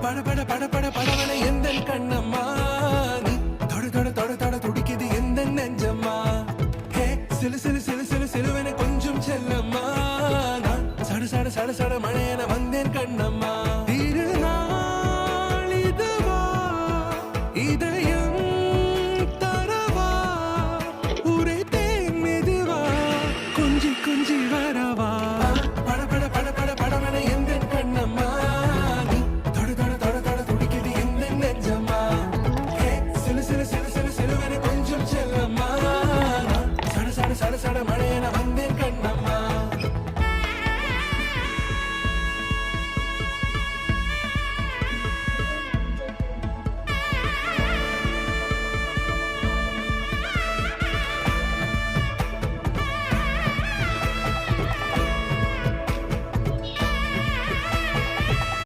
பட பட பட படவன எந்த கண்ணம்மா நீ தொட தொட தொட தொட துடிக்குது எந்த நெஞ்சம்மா ஹே சிலு சிலு சிலு சிலு சிலுவன கொஞ்சம் செல்லம்மா நான் சட சட சட சட மழையன